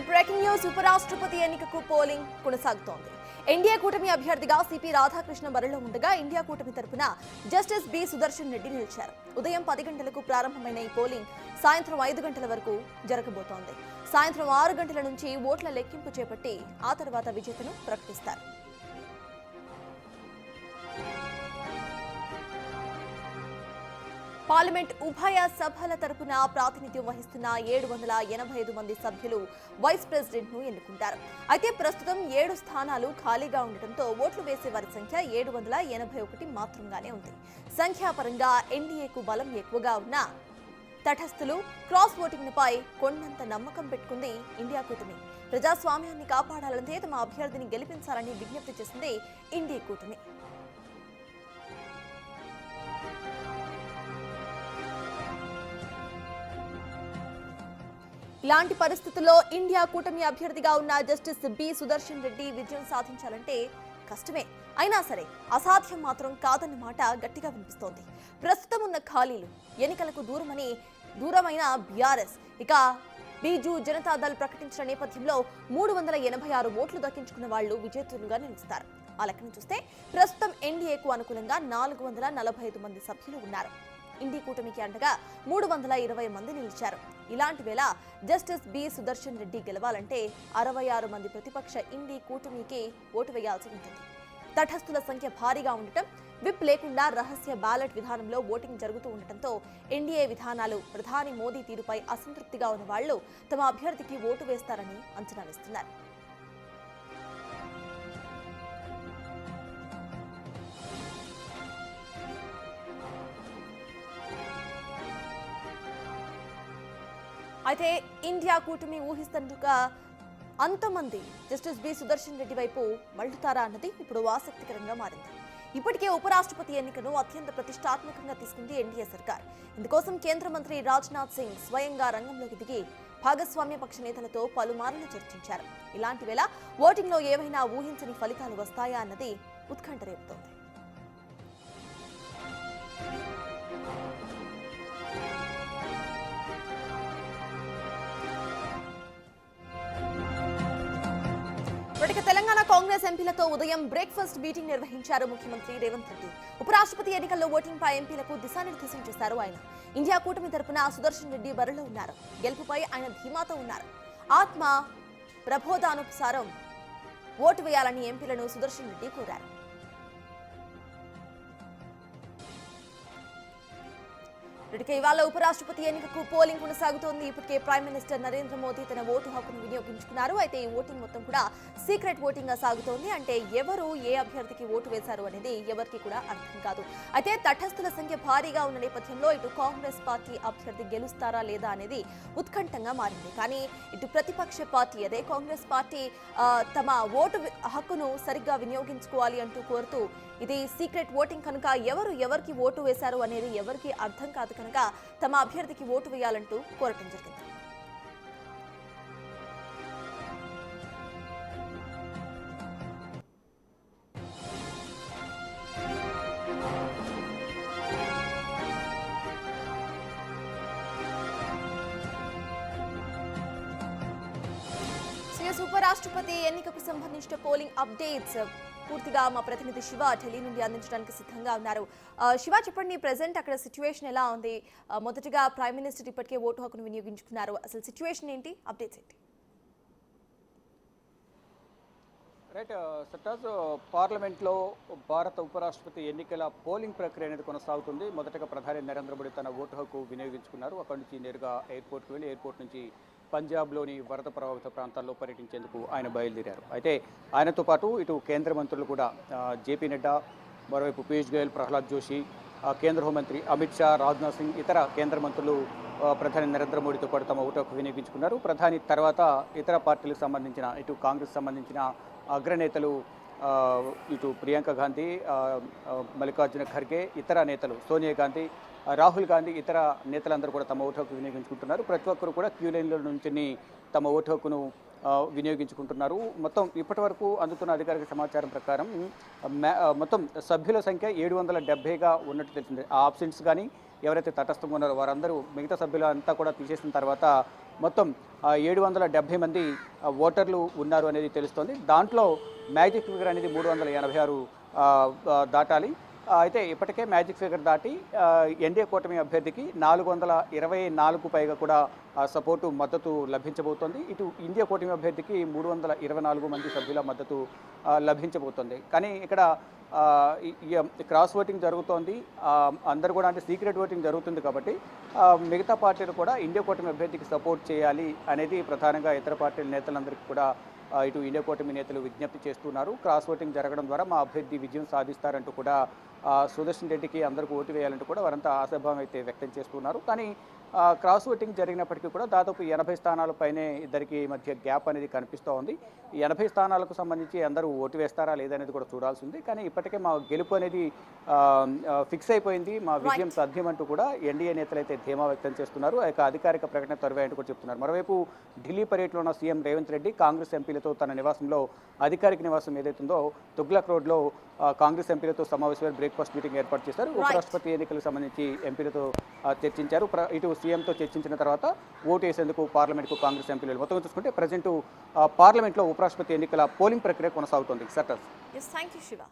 Breaking news ఉపరాష్ట్రపతి ఎన్నికకు polling కొనసాగుతోంది. ఎన్డీఏ కూటమి అభ్యర్థిగా సిపి రాధాకృష్ణ బరిలో ఉండగా ఇండియా కూటమి తరపున జస్టిస్ బి సుదర్శన్ రెడ్డి నిలిచారు. ఉదయం 10 గంటలకు ప్రారంభమైన ఈ పోలింగ్ సాయంత్రం 5 గంటల వరకు జరగబోతోంది. సాయంత్రం 6 గంటల నుంచి ఓట్ల లెక్కింపు చేపట్టి ఆ తర్వాత విజేతను ప్రకటిస్తారు. పార్లమెంట్ ఉభయ సభల తరపున ప్రాతినిధ్యం వహిస్తున్న 785 మంది సభ్యులు వైస్ ప్రెసిడెంట్ ను ఎన్నుకుంటారు. అయితే ప్రస్తుతం 7 స్థానాలు ఖాళీగా ఉండటంతో ఓట్లు వేసే వారి సంఖ్య 781 మాత్రంగానే ఉంది. సంఖ్యాపరంగా ఎన్డీఏకు బలం ఎక్కువగా ఉన్న తటస్థులు క్రాస్ ఓటింగ్ పై కొండంత నమ్మకం పెట్టుకుంది ఇండియా కూటమి. ప్రజాస్వామ్యాన్ని కాపాడాలంటే తమ అభ్యర్థిని గెలిపించాలని విజ్ఞప్తి చేసింది ఇండియా కూటమి. ఇలాంటి పరిస్థితుల్లో ఇండియా కూటమి అభ్యర్థిగా ఉన్న జస్టిస్ బి సుదర్శన్ రెడ్డి విజయం సాధించాలంటే కష్టమే. అయినా సరే అసాధ్యం మాత్రం కాదన్న మాట గట్టిగా వినిపిస్తోంది. ప్రస్తుతం ఉన్న ఖాళీలు ఎన్నికలకు దూరమైన బీఆర్ఎస్ ఇక బీజు జనతాదళ్ ప్రకటించిన నేపథ్యంలో 386 ఓట్లు దక్కించుకున్న వాళ్లు విజేతలుగా నిలుస్తారు. ఆ లెక్కను చూస్తే ప్రస్తుతం ఎన్డీఏకు అనుకూలంగా 445 మంది సభ్యులు ఉన్నారు. ఇండి కూటమికి అండగా 320 మంది నిలిచారు. ఇలాంటి వేళ జస్టిస్ బి సుదర్శన్ రెడ్డి గెలవాలంటే 66 మంది ప్రతిపక్ష ఇండి కూటమికి ఓటు వేయాల్సి ఉంటుంది. తటస్థుల సంఖ్య భారీగా ఉండటం, విప్ లేకుండా రహస్య బ్యాలెట్ విధానంలో ఓటింగ్ జరుగుతూ ఉండటంతో ఎన్డీఏ విధానాలు, ప్రధాని మోదీ తీరుపై అసంతృప్తిగా ఉన్న వాళ్లు తమ అభ్యర్థికి ఓటు వేస్తారని అంచనా వేస్తున్నారు. అయితే ఇండియా కూటమి ఊహిస్తున్నట్టుగా అంతమంది జస్టిస్ బి సుదర్శన్ రెడ్డి వైపు మళ్లుతారా అన్నది ఇప్పుడు ఆసక్తికరంగా మారింది. ఇప్పటికే ఉపరాష్ట్రపతి ఎన్నికను అత్యంత ప్రతిష్టాత్మకంగా తీసుకుంది ఎన్డీఏ సర్కార్. ఇందుకోసం కేంద్ర మంత్రి రాజ్నాథ్ సింగ్ స్వయంగా రంగంలోకి దిగి భాగస్వామ్య పక్ష నేతలతో పలుమార్లు చర్చించారు. ఇలాంటి వేళ ఓటింగ్లో ఏవైనా ఊహించని ఫలితాలు వస్తాయా అన్నది ఉత్కంఠ రేపుతోంది. ఇప్పటికే తెలంగాణ కాంగ్రెస్ ఎంపీలతో ఉదయం బ్రేక్ఫాస్ట్ మీటింగ్ నిర్వహించారు ముఖ్యమంత్రి రేవంత్ రెడ్డి. ఉపరాష్ట్రపతి ఎన్నికల్లో ఓటింగ్ పై ఎంపీలకు దిశానిర్దేశం చేశారు ఆయన. ఇండియా కూటమి తరపున సుదర్శన్ రెడ్డి బరిలో ఉన్నారు. గెలుపుపై ఆయన ధీమాతో ఉన్నారు. ఆత్మ ప్రబోధానుసారం ఓటు వేయాలని ఎంపీలను సుదర్శన్ రెడ్డి కోరారు. ఇప్పటికే ఇవాళ ఉపరాష్ట్రపతి ఎన్నికకు పోలింగ్ కొనసాగుతోంది. ఇప్పటికే ప్రైమ్ మినిస్టర్ నరేంద్ర మోదీ తన ఓటు హక్కును వినియోగించుకున్నారు. అయితే ఈ ఓటింగ్ మొత్తం కూడా సీక్రెట్ ఓటింగ్ గా సాగుతోంది. అంటే ఎవరు ఏ అభ్యర్థికి ఓటు వేశారు అనేది ఎవరికి కూడా అర్థం కాదు. అయితే తటస్థుల సంఖ్య భారీగా ఉన్న నేపథ్యంలో ఇటు కాంగ్రెస్ పార్టీ అభ్యర్థి గెలుస్తారా లేదా అనేది ఉత్కంఠంగా మారింది. కానీ ఇటు ప్రతిపక్ష పార్టీ అదే కాంగ్రెస్ పార్టీ తమ ఓటు హక్కును సరిగ్గా వినియోగించుకోవాలి అంటూ కోరుతూ ఇది సీక్రెట్ ఓటింగ్ కనుక ఎవరికి ఓటు వేశారు అనేది ఎవరికి అర్థం కాదు కనుక తమ అభ్యర్థికి ఓటు వేయాలంటూ కోరటం జరిగింది. ఉపరాష్ట్రపతి ఎన్నికకు సంబంధించిన పోలింగ్ అప్డేట్స్ పూర్తిగా మా ప్రతినిధి శివ ఢిల్లీ నుండి అందించడానికి సిద్ధంగా ఉన్నారు. శివ, చెప్పండి, ప్రెసెంట్ అక్కడ సిచ్యువేషన్ ఎలా ఉంది? మొదటగా ప్రైమ్ మినిస్టర్ ఇప్పటికే ఓటు హక్కును వినియోగించుకున్నారు. అసలు సిచ్యువేషన్ ఏంటి, అప్డేట్స్ ఏంటి? రైట్ సర్టాజ్, పార్లమెంట్లో భారత ఉపరాష్ట్రపతి ఎన్నికల పోలింగ్ ప్రక్రియ అనేది కొనసాగుతుంది. మొదటగా ప్రధాని నరేంద్ర మోడీ తన ఓటు హక్కు వినియోగించుకున్నారు. అక్కడి నుంచి నేరుగా ఎయిర్పోర్ట్కి వెళ్ళి ఎయిర్పోర్ట్ నుంచి పంజాబ్లోని వరద ప్రభావిత ప్రాంతాల్లో పర్యటించేందుకు ఆయన బయలుదేరారు. అయితే ఆయనతో పాటు ఇటు కేంద్ర మంత్రులు కూడా జేపీ నడ్డా, మరోవైపు పీయూష్ గోయల్, ప్రహ్లాద్ జోషి, కేంద్ర హోంమంత్రి అమిత్ షా, రాజ్నాథ్ సింగ్, ఇతర కేంద్ర మంత్రులు ప్రధాని నరేంద్ర మోడీతో పాటు తమ ఓటు హక్కు వినియోగించుకున్నారు. ప్రధాని తర్వాత ఇతర పార్టీలకు సంబంధించిన ఇటు కాంగ్రెస్ సంబంధించిన అగ్రనేతలు ఇటు ప్రియాంక గాంధీ, మల్లికార్జున ఖర్గే, ఇతర నేతలు సోనియా గాంధీ, రాహుల్ గాంధీ, ఇతర నేతలందరూ కూడా తమ ఓటు హక్కు వినియోగించుకుంటున్నారు. ప్రతి ఒక్కరు కూడా క్యూ లైన్ల నుంచి తమ ఓటు హక్కును వినియోగించుకుంటున్నారు. మొత్తం ఇప్పటి వరకు అందుతున్న అధికారిక సమాచారం ప్రకారం మొత్తం సభ్యుల సంఖ్య 770గా ఉన్నట్టు తెలిసింది. ఆ ఆబ్సెంట్స్ కానీ ఎవరైతే తటస్థంగా ఉన్నారో వారందరూ మిగతా సభ్యులంతా కూడా తీసేసిన తర్వాత మొత్తం 770 మంది ఓటర్లు ఉన్నారు అనేది తెలుస్తోంది. దాంట్లో మ్యాజిక్ ఫిగర్ అనేది 386 దాటాలి. అయితే ఇప్పటికే మ్యాజిక్ ఫిగర్ దాటి ఎన్డీఏ కూటమి అభ్యర్థికి 424 పైగా కూడా సపోర్టు మద్దతు లభించబోతోంది. ఇటు ఇండియా కూటమి అభ్యర్థికి 324 మంది సభ్యుల మద్దతు లభించబోతోంది. కానీ ఇక్కడ క్రాస్ ఓటింగ్ జరుగుతోంది. అందరు కూడా అంటే సీక్రెట్ ఓటింగ్ జరుగుతుంది కాబట్టి మిగతా పార్టీలు కూడా ఇండియా కూటమి అభ్యర్థికి సపోర్ట్ చేయాలి అనేది ప్రధానంగా ఇతర పార్టీల నేతలందరికీ కూడా ఇటు ఇండియా కూటమి నేతలు విజ్ఞప్తి చేస్తున్నారు. క్రాస్ ఓటింగ్ జరగడం ద్వారా మా అభ్యర్థి విజయం సాధిస్తారంటూ కూడా సుదర్శన్ రెడ్డికి అందరికీ ఓటు వేయాలంటూ కూడా వారంతా ఆశాభావం అయితే వ్యక్తం చేస్తున్నారు. కానీ క్రాస్ ఓటింగ్ జరిగినప్పటికీ కూడా దాదాపు 80 స్థానాల పైనే ఇద్దరికి మధ్య గ్యాప్ అనేది కనిపిస్తూ ఉంది. ఈ 80 స్థానాలకు సంబంధించి అందరూ ఓటు వేస్తారా లేదనేది కూడా చూడాల్సి ఉంది. కానీ ఇప్పటికే మా గెలుపు అనేది ఫిక్స్ అయిపోయింది, మా విజయం సాధ్యం అంటూ కూడా ఎన్డీఏ నేతలు అయితే ధీమా వ్యక్తం చేస్తున్నారు. ఆ యొక్క అధికారిక ప్రకటన త్వరగా అంటూ కూడా చెప్తున్నారు. మరోవైపు ఢిల్లీ పర్యటనలో ఉన్న సీఎం రేవంత్ రెడ్డి కాంగ్రెస్ ఎంపీలతో తన నివాసంలో అధికారిక నివాసం ఏదైతుందో తుగ్లక్ రోడ్లో కాంగ్రెస్ ఎంపీలతో సమావేశమైన బ్రేక్ఫాస్ట్ మీటింగ్ ఏర్పాటు చేశారు. ఉపరాష్ట్రపతి ఎన్నికలకు సంబంధించి ఎంపీలతో చర్చించారు. ఇటు సీఎంతో చర్చించిన తర్వాత ఓటు వేసేందుకు పార్లమెంట్కు కాంగ్రెస్ ఎంపీలు మొత్తం చూసుకుంటే ప్రజెంట్ పార్లమెంట్లో ఉపరాష్ట్రపతి ఎన్నికల పోలింగ్ ప్రక్రియ కొనసాగుతోంది. సర్టస్. Yes, thank you, Shiva.